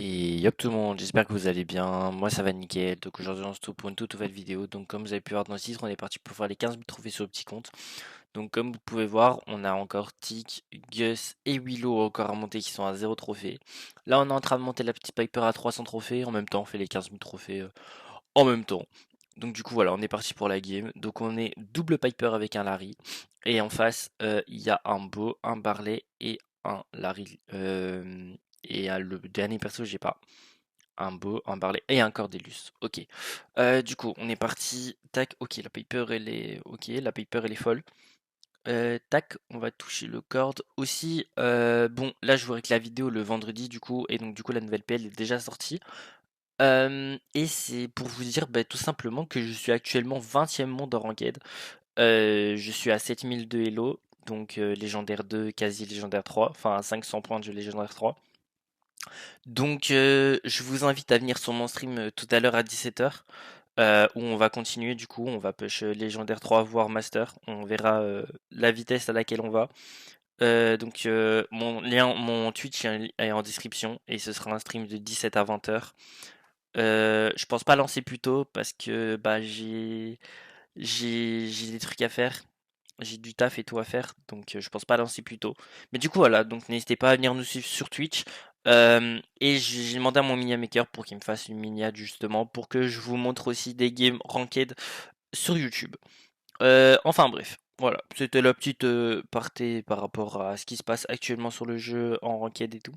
Et yop tout le monde, j'espère que vous allez bien. Moi ça va nickel. Donc aujourd'hui on se retrouve pour une toute nouvelle vidéo. Donc comme vous avez pu voir dans le titre, on est parti pour faire les 15 000 trophées sur le petit compte. Donc comme vous pouvez voir, on a encore Tick, Gus et Willow encore à monter qui sont à 0 trophée. Là on est en train de monter la petite Piper à 300 trophées. En même temps on fait les 15 000 trophées en même temps. Donc du coup voilà, on est parti pour la game. Donc on est double Piper avec un Larry. Et en face, il y a un Beau, un Barley et un Larry. Et le dernier perso, j'ai pas. Un Beau, un Barley et un Cordelius. Ok. Du coup, on est parti. Tac, ok, la Piper elle est. Ok, la Piper elle est folle. Tac, on va toucher le cord. Aussi, bon, là je vois que la vidéo le vendredi du coup, et donc du coup la nouvelle PL est déjà sortie. Et c'est pour vous dire tout simplement que je suis actuellement 20e monde en ranked. Je suis à 7002 Elo, donc légendaire 2, quasi légendaire 3, enfin à 500 points de légendaire 3. Donc je vous invite à venir sur mon stream tout à l'heure à 17h, où on va continuer du coup, on va push légendaire 3 voire master, on verra la vitesse à laquelle on va. Donc mon lien, mon Twitch est en description et ce sera un stream de 17 à 20h. Je pense pas lancer plus tôt parce que j'ai des trucs à faire. J'ai du taf et tout à faire, donc je pense pas lancer plus tôt. Mais du coup voilà, donc n'hésitez pas à venir nous suivre sur Twitch. Et j'ai demandé à mon mini maker pour qu'il me fasse une miniade justement pour que je vous montre aussi des games ranked sur YouTube. Enfin bref, voilà, c'était la petite partie par rapport à ce qui se passe actuellement sur le jeu en ranked et tout.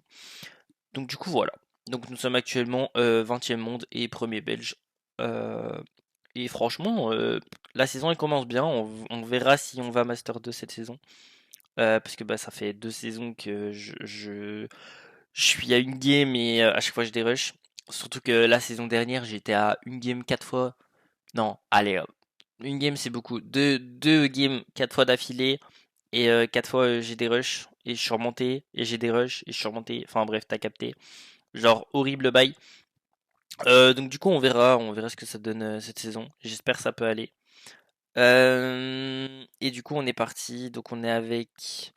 Donc du coup voilà. Donc nous sommes actuellement 20e monde et premier belge. Euh, et franchement, la saison elle commence bien. On verra si on va Master 2 cette saison. Parce que ça fait 2 saisons que je suis à une game et à chaque fois je dérush. Surtout que la saison dernière j'étais à une game 4 fois. Non, allez, une game c'est beaucoup. Deux games 4 fois d'affilée et 4 fois j'ai des rushs et je suis remonté et j'ai des rushs et je suis remonté. Enfin bref, t'as capté. Genre horrible bail. Donc du coup on verra ce que ça donne cette saison. J'espère que ça peut aller. Et du coup on est parti. Donc on est avec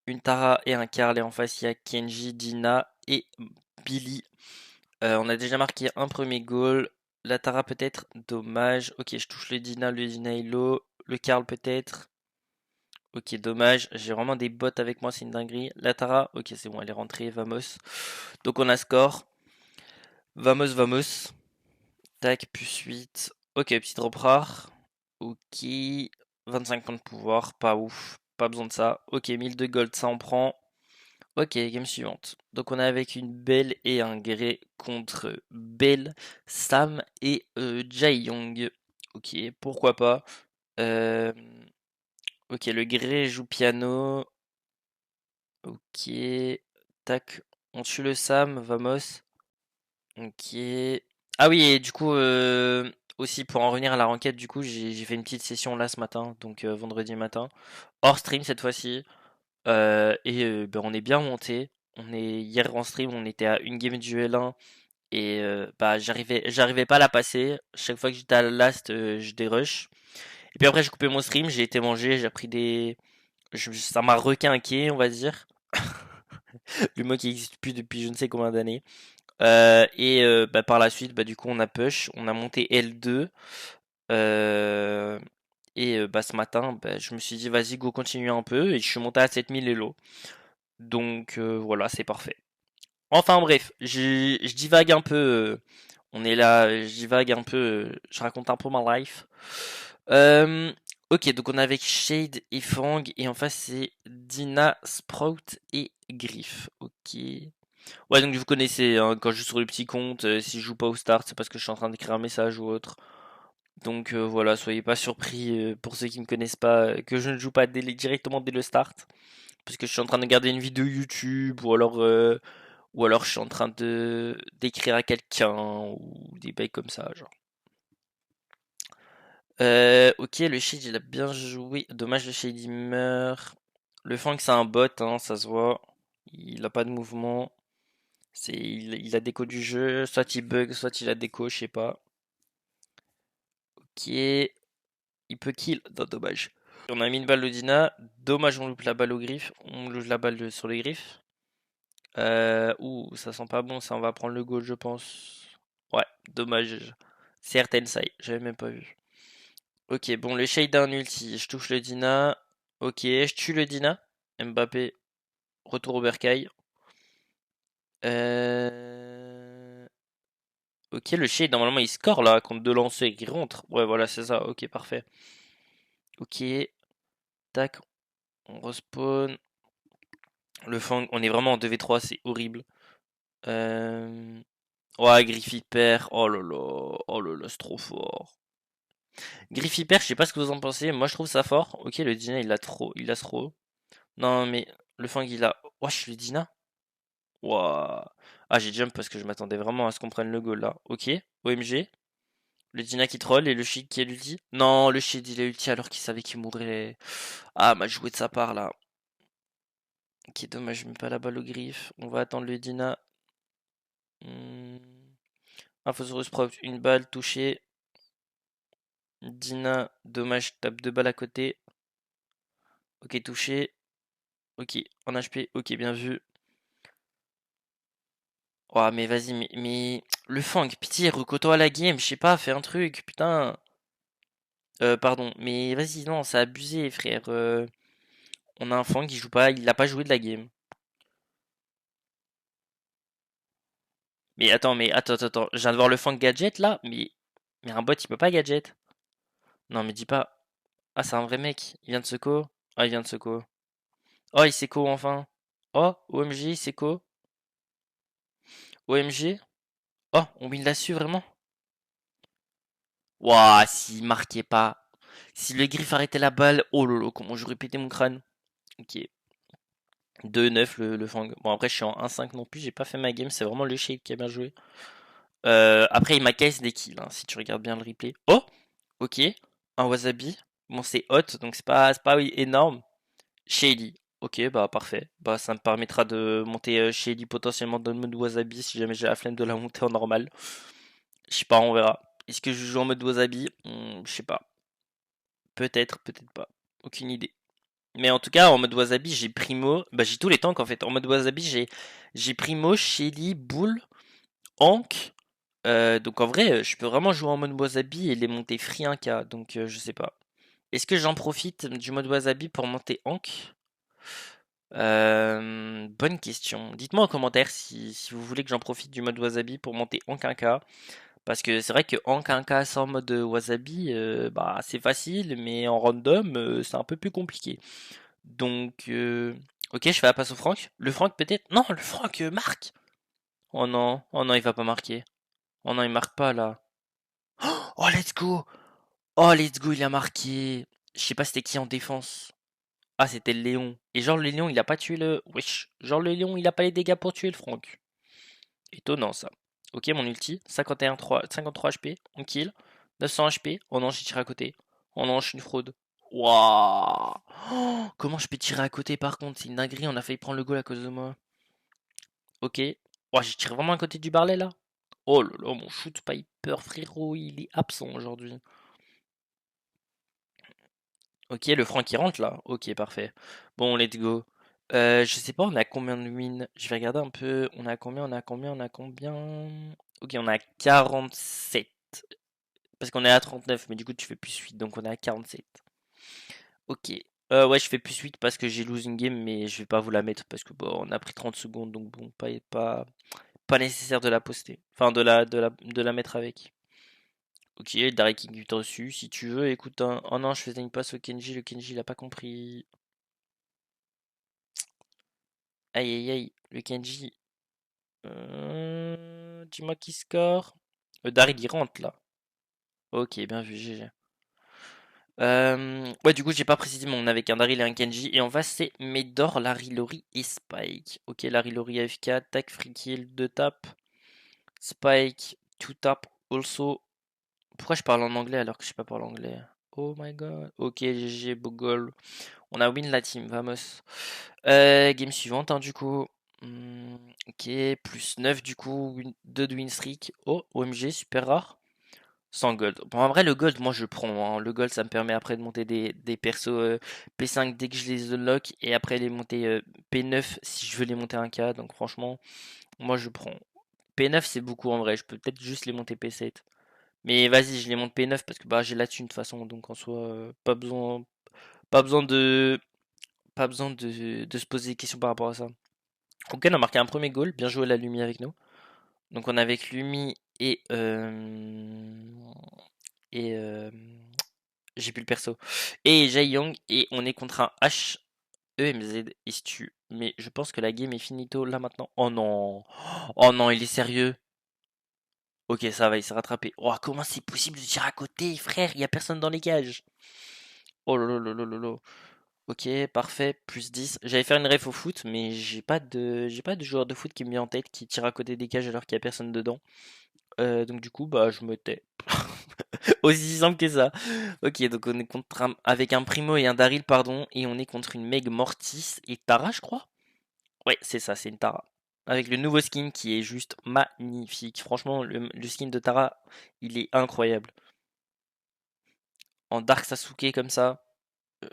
une Tara et un Karl et en face il y a Kenji, Dina et Billy. On a déjà marqué un premier goal. La Tara peut-être, dommage. Ok, je touche le Dina est low. Le Karl peut-être. Ok, dommage. J'ai vraiment des bots avec moi, c'est une dinguerie. La Tara, ok, c'est bon, elle est rentrée. Vamos. Donc on a score. Vamos, vamos. Tac, plus 8. Ok, petit drop rare. Ok. 25 points de pouvoir, pas ouf. Pas besoin de ça. Ok, 1002 gold, ça en prend. Ok, game suivante. Donc on est avec une Belle et un Grey contre Belle, Sam et Jae Young. Ok, pourquoi pas. Euh, ok, le Grey joue piano. Ok. Tac. On tue le Sam, vamos. Ok. Ah oui, et du coup, aussi pour en revenir à la requête, du coup, j'ai fait une petite session là ce matin, donc vendredi matin, hors stream cette fois-ci. Et on est bien monté. On est hier en stream, on était à une game du L1 et j'arrivais pas à la passer. Chaque fois que j'étais à la last, je dérush. Et puis après, j'ai coupé mon stream, j'ai été manger, j'ai pris des. Ça m'a requinqué, on va dire. Le mot qui n'existe plus depuis je ne sais combien d'années. Et par la suite, du coup, on a push, on a monté L2. euh, et ce matin, je me suis dit, vas-y, go, continue un peu. Et je suis monté à 7000 Elo. Donc voilà, c'est parfait. Enfin bref, je divague un peu. On est là, je divague un peu. Je raconte un peu ma life. Euh, ok, donc on est avec Shade et Fang. Et en face, c'est Dina, Sprout et Griff. Ok. Ouais, donc vous connaissez, hein, quand je joue sur le petit compte, si je joue pas au start, c'est parce que je suis en train d'écrire un message ou autre. Donc voilà, soyez pas surpris pour ceux qui me connaissent pas, que je ne joue pas directement dès le start. Parce que je suis en train de garder une vidéo YouTube ou alors je suis en train de d'écrire à quelqu'un ou des bails comme ça, genre. Ok, le Shade il a bien joué. Dommage, le Shade il meurt. Le Fang c'est un bot, hein, ça se voit. Il a pas de mouvement. Il a déco du jeu, soit il bug, soit il a déco, je sais pas. Ok, il peut kill, non, dommage. On a mis une balle au Dina, dommage on loupe la balle au griffe, on loupe la balle sur les griffes. Ouh, ça sent pas bon, ça, on va prendre le goal, je pense. Ouais, dommage. Certaines sailles, j'avais même pas vu. Ok, bon, le shade d'un ulti. Je touche le Dina. Ok, je tue le Dina. Mbappé, retour au bercail. Euh... Ok, le shade, normalement, il score là, contre deux lancers, il rentre. Ouais, voilà, c'est ça. Ok, parfait. Ok, tac, on respawn. Le Fang, on est vraiment en 2v3, c'est horrible. Euh... Ouais, Griffith perd. Oh là là, c'est trop fort. Griffith perd, je sais pas ce que vous en pensez. Moi, je trouve ça fort. Ok, le Dina, il a trop. Non, mais le Fang, il a. Wesh, le Dina. Ouah. Ah, j'ai jump parce que je m'attendais vraiment à ce qu'on prenne le goal là. Ok, OMG. Le Dina qui troll et le Shid qui a l'ulti. Non, le Shid il a ulti alors qu'il savait qu'il mourrait. Ah, m'a joué de sa part là. Ok, dommage, je mets pas la balle au griffe. On va attendre le Dina. Hmm. Infosaurus propre, une balle touchée. Dina, dommage, tape deux balles à côté. Ok, touché. Ok, en HP. Ok, bien vu. Oh, mais vas-y, mais... Le Fang, pitié, recours-toi à la game, je sais pas, fais un truc, putain. Pardon, mais vas-y, non, c'est abusé, frère. On a un Fang qui joue pas, il a pas joué de la game. Mais attends, je viens de voir le Fang gadget là, mais un bot il peut pas gadget. Non, mais dis pas. Ah, c'est un vrai mec, il vient de Seco. Ah, il vient de Seco. Oh, il Seco enfin. Oh, OMG, Seco. OMG. Oh, on win là-dessus vraiment. Ouah, s'il marquait pas. Si le griffe arrêtait la balle. Oh lolo, comment j'aurais pété mon crâne. Ok. 2-9 le Fang. Bon, après, je suis en 1-5 non plus. J'ai pas fait ma game. C'est vraiment le Shade qui a bien joué. Après, il m'a caisse des kills. Hein, si tu regardes bien le replay. Oh, ok. Un Wasabi. Bon, c'est hot. Donc, c'est pas oui, énorme. Shady. Ok, bah, parfait. Bah, ça me permettra de monter Shady potentiellement dans le mode Wasabi si jamais j'ai la flemme de la monter en normal. Je sais pas, on verra. Est-ce que je joue en mode Wasabi? Je sais pas. Peut-être, peut-être pas. Aucune idée. Mais en tout cas, en mode Wasabi, j'ai Primo. Bah, j'ai tous les tanks en fait. En mode Wasabi, j'ai Primo, Shelly, Bull, Hank. Donc en vrai, je peux vraiment jouer en mode Wasabi et les monter free 1K. Donc je sais pas. Est-ce que j'en profite du mode Wasabi pour monter Hank? Bonne question. Dites-moi en commentaire si vous voulez que j'en profite du mode Wasabi pour monter Hank 1K. Parce que c'est vrai que Hank 1K sans mode Wasabi, bah c'est facile, mais en random, c'est un peu plus compliqué. Donc, ok, je fais la passe au Franck. Le Franck peut-être? Non, le Franck marque. Oh non, il va pas marquer. Oh non, il marque pas là. Oh, let's go. Oh, let's go, il a marqué. Je sais pas c'était qui en défense. Ah, c'était le Léon. Et genre le Léon, il a pas tué le. Wesh. Genre le Léon, il a pas les dégâts pour tuer le Franck. Étonnant ça. Ok, mon ulti. 53 HP. On kill. 900 HP. Oh non, j'ai tiré à côté. Oh non, je suis une fraude. Waouh. Oh, comment je peux tirer à côté par contre? C'est une dinguerie, on a failli prendre le goal à cause de moi. Ok. Oh, j'ai tiré vraiment à côté du barlet là. Oh là là, mon shoot Piper, frérot, il est absent aujourd'hui. Ok, le franc qui rentre là. Ok, parfait. Bon, let's go. Je sais pas, on a combien de wins? Je vais regarder un peu. On a combien? Ok, on a 47. Parce qu'on est à 39, mais du coup, tu fais plus 8, donc on est à 47. Ok. Ouais, je fais plus 8 parce que j'ai losing game, mais je vais pas vous la mettre parce que bon, on a pris 30 secondes, donc bon, pas nécessaire de la poster. Enfin, de la mettre avec. Ok, Dark King reçu. Si tu veux, écoute, oh non, je faisais une passe au Kenji. Le Kenji, il a pas compris. Aïe, aïe, aïe. Le Kenji. Dis-moi qui score. Daryl, il rentre là. Ok, bien vu, GG. Ouais, du coup, j'ai pas précisé, mais on avait qu'un Daryl et un Kenji. Et en face, c'est Medor, Larry, Lori et Spike. Ok, Larry, Lori, AFK. Tac, free kill, 2 tapes. Spike, 2 tap also. Pourquoi je parle en anglais alors que je sais pas parler anglais? Oh my god. Ok, GG, beau goal. On a win la team, vamos. Game suivante, hein, du coup. Ok, plus 9 du coup, 2 de win streak. Oh, OMG, super rare. Sans gold. Bon, en vrai, le gold, moi je prends, hein. Le gold, ça me permet après de monter des persos P5 dès que je les unlock et après les monter P9 si je veux les monter 1K. Donc franchement, moi je prends. P9, c'est beaucoup en vrai. Je peux peut-être juste les monter P7. Mais vas-y, je les monte P9 parce que bah j'ai la thune de toute façon. Donc en soi, pas besoin de, pas besoin de se poser des questions par rapport à ça. Ok, on a marqué un premier goal. Bien joué la Lumi avec nous. Donc on est avec Lumi et j'ai plus le perso. Et Jae Young, et on est contre un HEMZ, il se tue. Mais je pense que la game est finito là maintenant. Oh non. Oh non, il est sérieux. Ok, ça va, il s'est rattrapé. Oh, comment c'est possible de tirer à côté, frère? Il y a personne dans les cages. Oh là là là là là. Ok, parfait, plus 10. J'allais faire une ref au foot, mais j'ai pas de joueur de foot qui me vient en tête qui tire à côté des cages alors qu'il y a personne dedans. Donc du coup, bah je me tais. Aussi simple que ça. Ok, donc on est contre avec un Primo et un Daryl, pardon, et on est contre une Meg Mortis et Tara, je crois. Ouais, c'est ça, c'est une Tara. Avec le nouveau skin qui est juste magnifique. Franchement, le skin de Tara, il est incroyable. En Dark Sasuke comme ça, euh,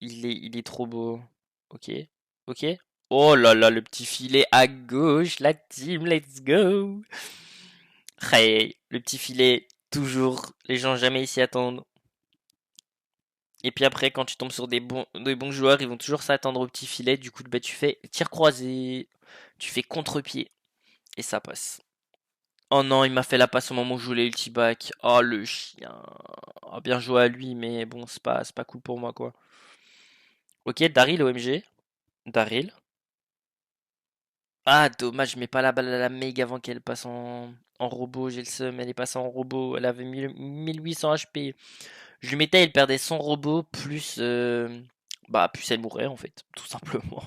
il est trop beau. Ok, ok. Oh là là, le petit filet à gauche, la team, let's go. Hey, le petit filet, toujours, les gens jamais s'y attendent. Et puis après, quand tu tombes sur des bons joueurs, ils vont toujours s'attendre au petit filet. Du coup, bah, tu fais tir croisé, tu fais contre-pied, et ça passe. Oh non, il m'a fait la passe au moment où je voulais ulti back. Oh le chien. Oh, bien joué à lui, mais bon, c'est pas cool pour moi, quoi. Ok, Daryl OMG. Daryl. Ah, dommage, je mets pas la balle à la Meg avant qu'elle passe en robot. J'ai le seum, elle est passée en robot. Elle avait 1800 HP. Je lui mettais, elle perdait son robot, plus elle mourait, en fait, tout simplement.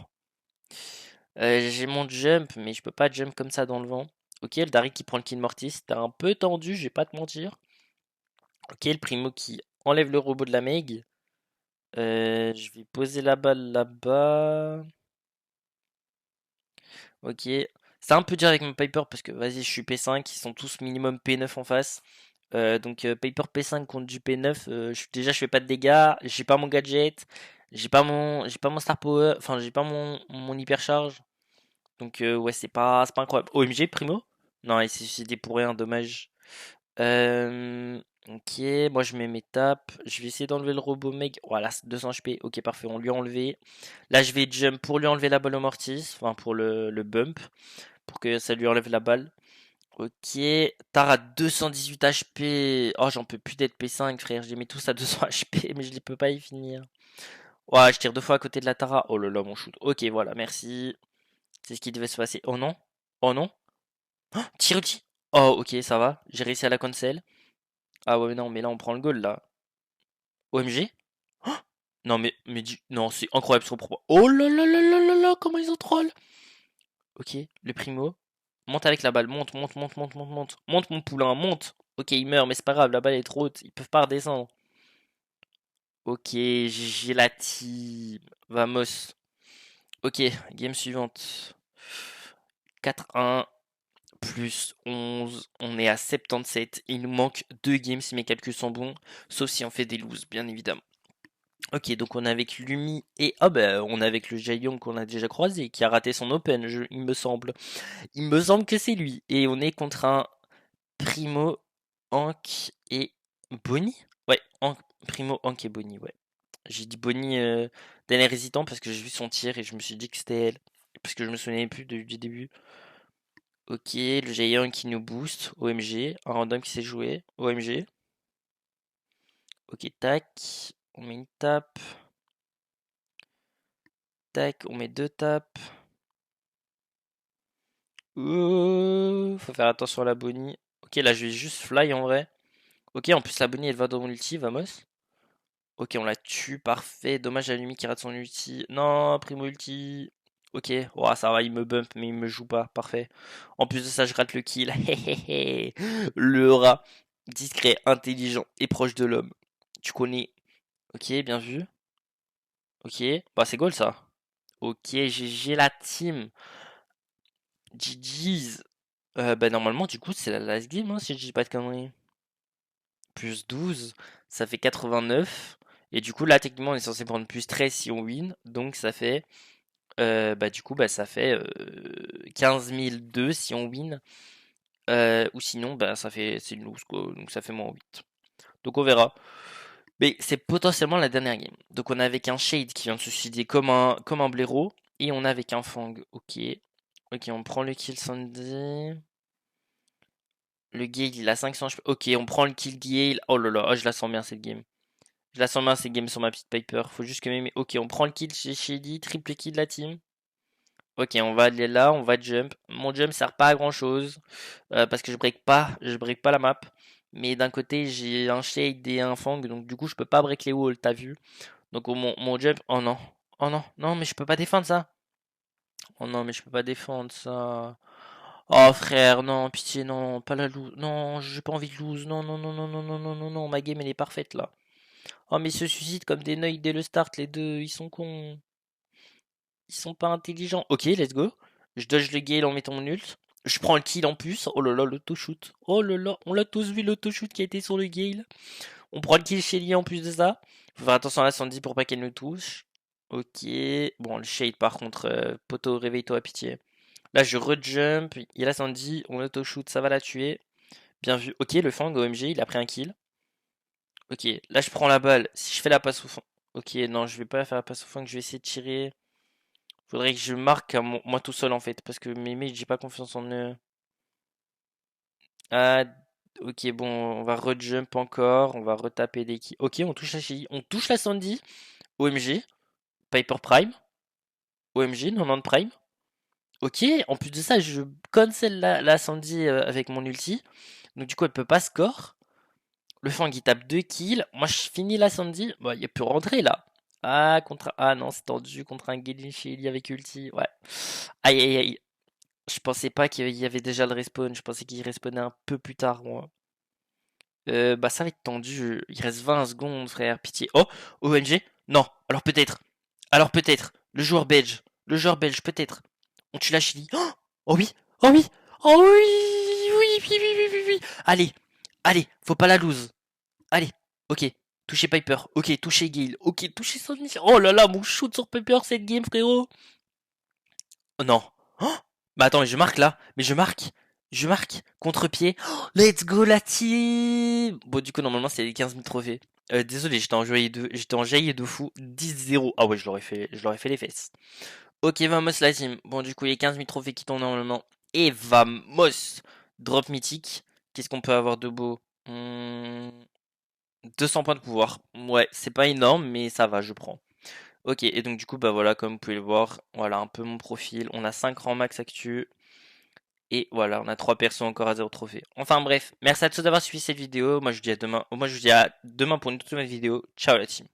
J'ai mon jump, mais je peux pas jump comme ça dans le vent. Ok, le Dari qui prend le kill Mortis, c'était un peu tendu, je vais pas te mentir. Ok, le Primo qui enlève le robot de la Meg. Je vais poser la balle là-bas. Ok. C'est un peu dur avec mon Piper parce que vas-y, je suis P5, ils sont tous minimum P9 en face. Piper P5 contre du P9, déjà je fais pas de dégâts, j'ai pas mon gadget, j'ai pas mon star power, enfin j'ai pas mon hypercharge. Donc ouais, c'est pas incroyable. OMG, Primo? Non, il s'est suicidé pour rien, dommage. Ok, moi je mets mes tapes. Je vais essayer d'enlever le robot Meg. Voilà, c'est 200 HP. Ok, parfait, on lui a enlevé. Là, je vais jump pour lui enlever la balle au Mortis. Enfin, pour le bump. Pour que ça lui enlève la balle. Ok, Tara 218 HP. Oh, j'en peux plus d'être P5, frère. J'ai mis tous à 200 HP, mais je ne peux pas y finir. Ouais, je tire deux fois à côté de la Tara. Oh là là, mon shoot. Ok, voilà, merci. C'est ce qui devait se passer. Oh non? Oh non? Tire ulti. Oh, ok, ça va. J'ai réussi à la cancel. Ah ouais, non, mais là, on prend le goal, là. OMG? Non, non, c'est incroyable son propos. Oh là là là là là là, comment ils ont troll. Ok, le primo. Monte avec la balle. Monte, monte, monte, monte, monte, monte. Monte, mon poulain, monte. Ok, il meurt, mais c'est pas grave, la balle est trop haute. Ils peuvent pas redescendre. Ok, j'ai la team. Vamos. Ok, game suivante. 4-1 plus 11. On est à 77. Il nous manque 2 games si mes calculs sont bons. Sauf si on fait des loses, bien évidemment. Ok, donc on est avec Lumi et on est avec le Jaeyoung qu'on a déjà croisé, qui a raté son open, il me semble. Il me semble que c'est lui. Et on est contre un Primo, Hank et Bonnie. Ouais, Primo, Hank et Bonnie, ouais. J'ai dit Bonnie d'un air hésitant parce que j'ai vu son tir et je me suis dit que c'était elle. Parce que je me souvenais plus du début. Ok, le Jaeyoung qui nous boost. OMG. Un random qui s'est joué. OMG. Ok, tac. On met une tape. Tac, on met deux tapes. Faut faire attention à la Bonnie. Ok, là je vais juste fly en vrai. Ok, en plus la Bonnie elle va dans mon ulti, vamos. Ok, on la tue, parfait. Dommage à Lumi qui rate son ulti. Non, primo ulti. Ok, ouah, ça va, il me bump, mais il me joue pas, parfait. En plus de ça, je rate le kill. Le rat, discret, intelligent et proche de l'homme. Tu connais. Ok, bien vu. Ok, bah c'est goal ça. Ok, GG la team. GG's. Bah normalement du coup c'est la last game hein, si je dis pas de conneries. Plus 12, ça fait 89. Et du coup là techniquement on est censé prendre plus 13 si on win. Donc ça fait bah du coup bah ça fait 15 002 si on win. Ou sinon bah ça fait c'est une lose quoi. Donc ça fait moins 8. Donc on verra. Mais c'est potentiellement la dernière game. Donc on a avec un Shade qui vient de se suicider comme un blaireau. Et on a avec un Fang. Ok. Ok, on prend le kill Sandy. Le Gale, il a 500 HP. Ok, on prend le kill Gale. Oh là là, oh, je la sens bien cette game. Je la sens bien cette game sur ma petite Piper. Faut juste que mes... Ok, on prend le kill chez Shady. Triple kill de la team. Ok, on va aller là, on va jump. Mon jump sert pas à grand chose. Parce que je break pas la map. Mais d'un côté, j'ai un Shade et un Fang. Donc du coup, je peux pas break les walls, t'as vu. Donc mon jump. Oh non. Oh non, non, mais je peux pas défendre ça. Oh non, mais je peux pas défendre ça. Oh frère, non, pitié, non, pas la loose. Non, j'ai pas envie de lose. Non, non, non, non, non, non, non, non, non, ma game elle est parfaite là. Oh, mais ils se suicident comme des neuils dès le start, les deux, ils sont cons. Ils sont pas intelligents. Ok, let's go. Je dodge le gale en mettant mon ult. Je prends le kill en plus. Oh là là, l'auto-shoot. Oh là là, on l'a tous vu l'auto-shoot qui a été sur le gale. On prend le kill chez lui en plus de ça. Faut faire attention à la Sandy pour pas qu'elle nous touche. Ok. Bon, le shade par contre, poteau, réveille-toi, pitié. Là, je rejump. Il a Sandy. On auto-shoot, ça va la tuer. Bien vu. Ok, le Fang OMG, il a pris un kill. Ok, là je prends la balle. Si je fais la passe au fond. Ok, non, je vais pas faire la passe au fond, je vais essayer de tirer. Faudrait que je marque à moi tout seul en fait. Parce que mes mates, j'ai pas confiance en eux. Ah, ok, bon, on va rejump encore. On va retaper des kills. Ok, on touche la Shelly. On touche la Sandy. OMG. Piper Prime. OMG, 90 Prime. Ok, en plus de ça, je cancel la Sandy avec mon ulti. Donc du coup, elle peut pas score. Le Fang il tape 2 kills. Moi je finis la Sandy. Bah, il a pu rentrer là. Ah, contre. Ah non, c'est tendu contre un Galen Shelly avec ulti. Ouais. Aïe aïe aïe. Je pensais pas qu'il y avait déjà le respawn. Je pensais qu'il respawnait un peu plus tard, moi. Bah, ça va être tendu. Il reste 20 secondes, frère. Pitié. Oh, ONG? Non. Alors peut-être. Alors peut-être. Le joueur belge. Le joueur belge, peut-être. On tue la Shelly. Oh oui. Oh oui. Oh oui. Oui, oui, oui, oui, oui, oui. Allez. Allez. Faut pas la lose. Allez, ok. Toucher Piper, ok, toucher Gale, ok, toucher Sandy. Oh là là, mon shoot sur Piper cette game, frérot. Oh non. Oh, bah attends, mais je marque là. Mais je marque. Je marque. Contre-pied. Oh, let's go la team. Bon, du coup, normalement, c'est les 15 000 trophées. Désolé, j'étais enjaillé de fou. 10-0. Ah ouais, je l'aurais fait les fesses. Ok, vamos la team. Bon, du coup, les 15 000 trophées qui tombent normalement. Et vamos. Drop mythique. Qu'est-ce qu'on peut avoir de beau? 200 points de pouvoir. Ouais, c'est pas énorme, mais ça va, je prends. Ok, et donc du coup, bah voilà, comme vous pouvez le voir, voilà un peu mon profil. On a 5 rangs max actu. Et voilà, on a 3 persos encore à 0 trophée. Enfin bref, merci à tous d'avoir suivi cette vidéo. Moi je vous dis à demain. Moi je vous dis à demain pour une toute nouvelle vidéo. Ciao la team.